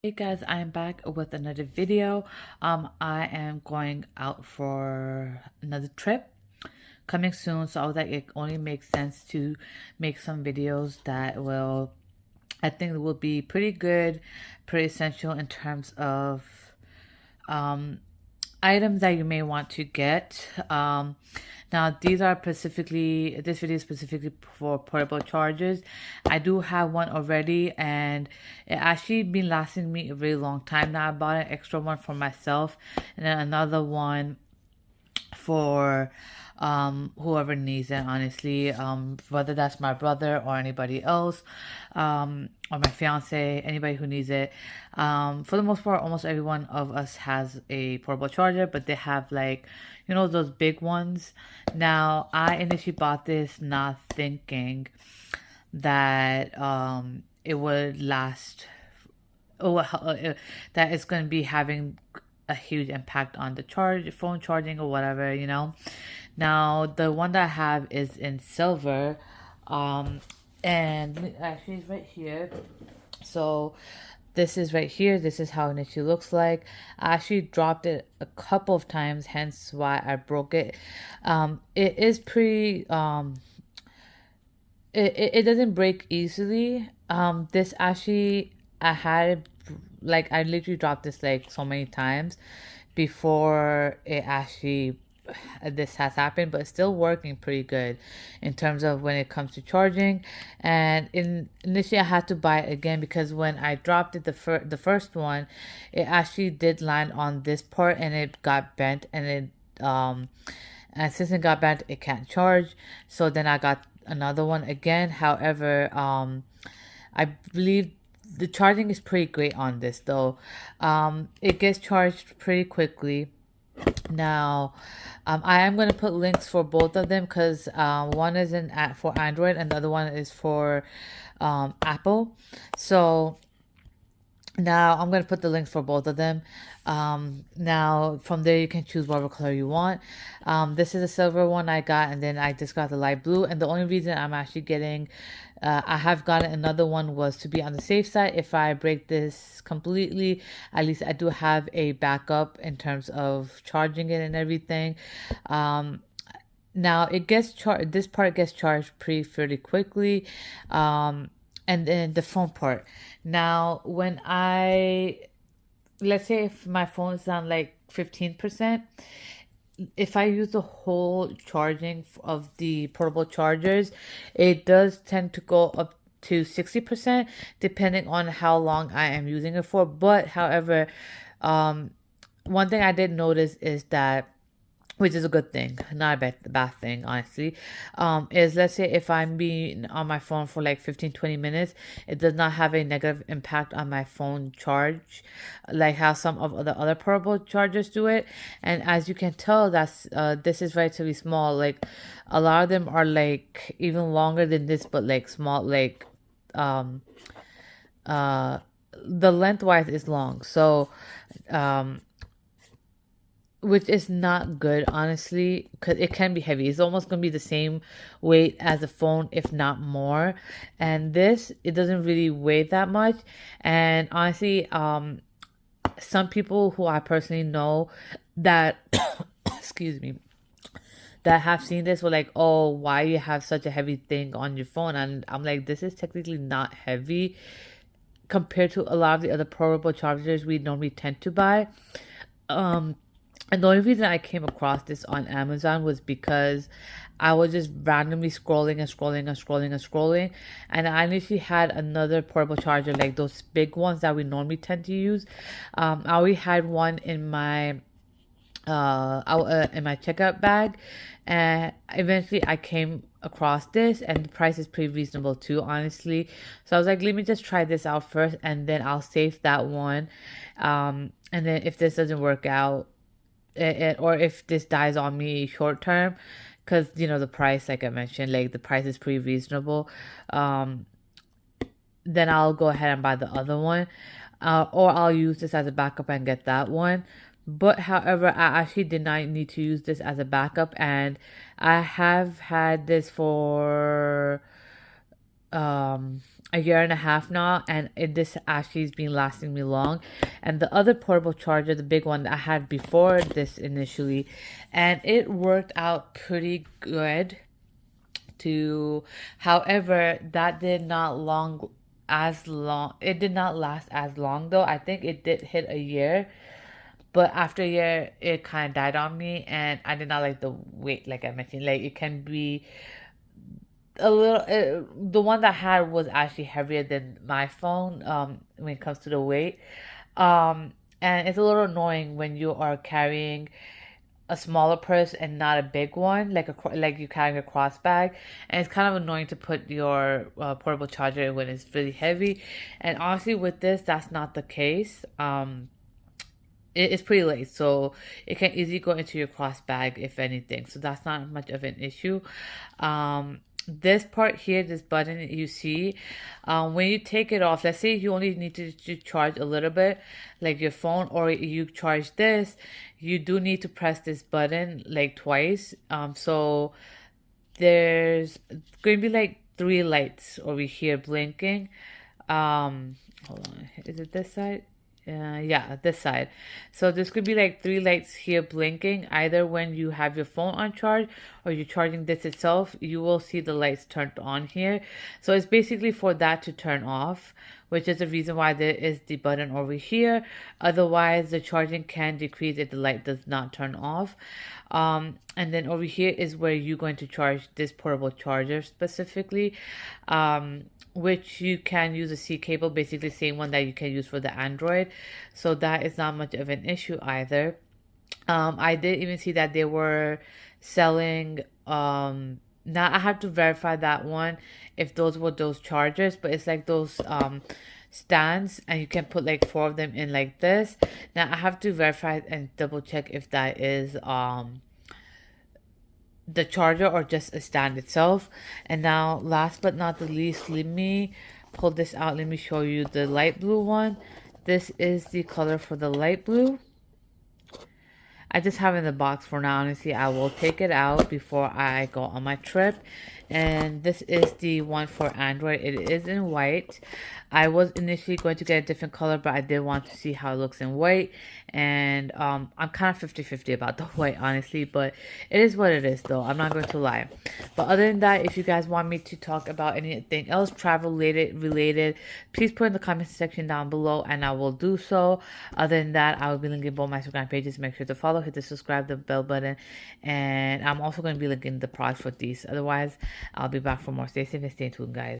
Hey guys, I am back with another video. I am going out for another trip coming soon, so I was like, it only makes sense to make some videos that will, I think, will be pretty good, pretty essential in terms of um, items that you may want to get. Now these are specifically, this video is specifically for portable chargers. I do have one already and it actually been lasting me a really long time now. I bought an extra one for myself and then another one for whoever needs it, honestly, whether that's my brother or anybody else, or my fiance, anybody who needs it. For the most part, almost every one of us has a portable charger, but they have, like, you know, those big ones. Now I initially bought this not thinking that it would last, that it's going to be having a huge impact on the phone charging or whatever, you know. Now the one that I have is in silver, and actually it's right here. So this is right here. This is how it initially looks like. I actually dropped it a couple of times, hence why I broke it. It is pretty it doesn't break easily. This actually, I had it, like, I literally dropped this like so many times before it actually, this has happened, but it's still working pretty good in terms of when it comes to charging. And initially I had to buy it again because when I dropped it the first one, it actually did land on this part and it got bent, and and since it got bent, it can't charge. So then I got another one again. However, I believe the charging is pretty great on this though. It gets charged pretty quickly. Now, I am going to put links for both of them because one is for Android and the other one is for Apple. So now I'm going to put the links for both of them. Now from there you can choose whatever color you want. This is a silver one I got, and then I just got the light blue. And the only reason I'm actually getting, I have gotten another one, was to be on the safe side. If I break this completely, at least I do have a backup in terms of charging it and everything. Now it gets charged. This part gets charged pretty quickly. And then the phone part. Now, when let's say if my phone is on like 15%, if I use the whole charging of the portable chargers, it does tend to go up to 60%, depending on how long I am using it for. But however, one thing I did notice is that, which is a good thing, not a bad thing, honestly, is, let's say if I'm being on my phone for like 15-20 minutes, it does not have a negative impact on my phone charge like how some of the other portable chargers do it. And as you can tell, that's this is relatively small. Like, a lot of them are like even longer than this, but like small, like um uh the lengthwise is long. So which is not good, honestly, because it can be heavy. It's almost going to be the same weight as a phone, if not more. And this, it doesn't really weigh that much. And honestly, some people who I personally know that excuse me, that have seen this were like, oh, why you have such a heavy thing on your phone? And I'm like, this is technically not heavy compared to a lot of the other portable chargers we normally tend to buy. And the only reason I came across this on Amazon was because I was just randomly scrolling and scrolling and scrolling and scrolling. And I initially had another portable charger, like those big ones that we normally tend to use. I already had one in my in my checkout bag, and eventually I came across this, and the price is pretty reasonable too, honestly. So I was like, let me just try this out first, and then I'll save that one. And then if this doesn't work out, or if this dies on me short term, because you know the price, like I mentioned, like the price is pretty reasonable, then I'll go ahead and buy the other one, or I'll use this as a backup and get that one. But however, I actually did not need to use this as a backup, and I have had this for a year and a half now, and this actually has been lasting me long. And the other portable charger, the big one that I had before this initially, and it worked out pretty good too. However, that did not long as long. It did not last as long though. I think it did hit a year, but after a year, it kind of died on me, and I did not like the weight. Like I mentioned, like it can be a little. The one that I had was actually heavier than my phone. When it comes to the weight, and it's a little annoying when you are carrying a smaller purse and not a big one, like like you carrying a cross bag, and it's kind of annoying to put your portable charger when it's really heavy. And honestly, with this, that's not the case. It's pretty light, so it can easily go into your cross bag if anything. So that's not much of an issue. This part here, this button you see, when you take it off, let's say you only need to charge a little bit, like your phone, or you charge this, you do need to press this button like twice. So there's going to be like three lights over here blinking. Hold on, is it this side? Yeah, this side. So this could be like three lights here blinking. Either when you have your phone on charge or you're charging this itself, you will see the lights turned on here. So it's basically for that to turn off, which is the reason why there is the button over here. Otherwise, the charging can decrease if the light does not turn off. And then over here is where you're going to charge this portable charger specifically, which you can use a C cable, basically the same one that you can use for the Android. So that is not much of an issue either. I did even see that they were selling, now I have to verify that one, if those were those chargers, but it's like those stands, and you can put like four of them in like this. Now I have to verify and double check if that is the charger or just a stand itself. And now last but not the least, let me pull this out. Let me show you the light blue one. This is the color for the light blue. I just have it in the box for now. Honestly, I will take it out before I go on my trip. And this is the one for Android. It is in white. I was initially going to get a different color, but I did want to see how it looks in white. And I'm kind of 50-50 about the white, honestly. But it is what it is, though. I'm not going to lie. But other than that, if you guys want me to talk about anything else travel related, please put in the comment section down below, and I will do so. Other than that, I will be linking both my Instagram pages. Make sure to follow, hit the subscribe, the bell button. And I'm also going to be linking the products for these. Otherwise, I'll be back for more. Stay safe and stay tuned, guys.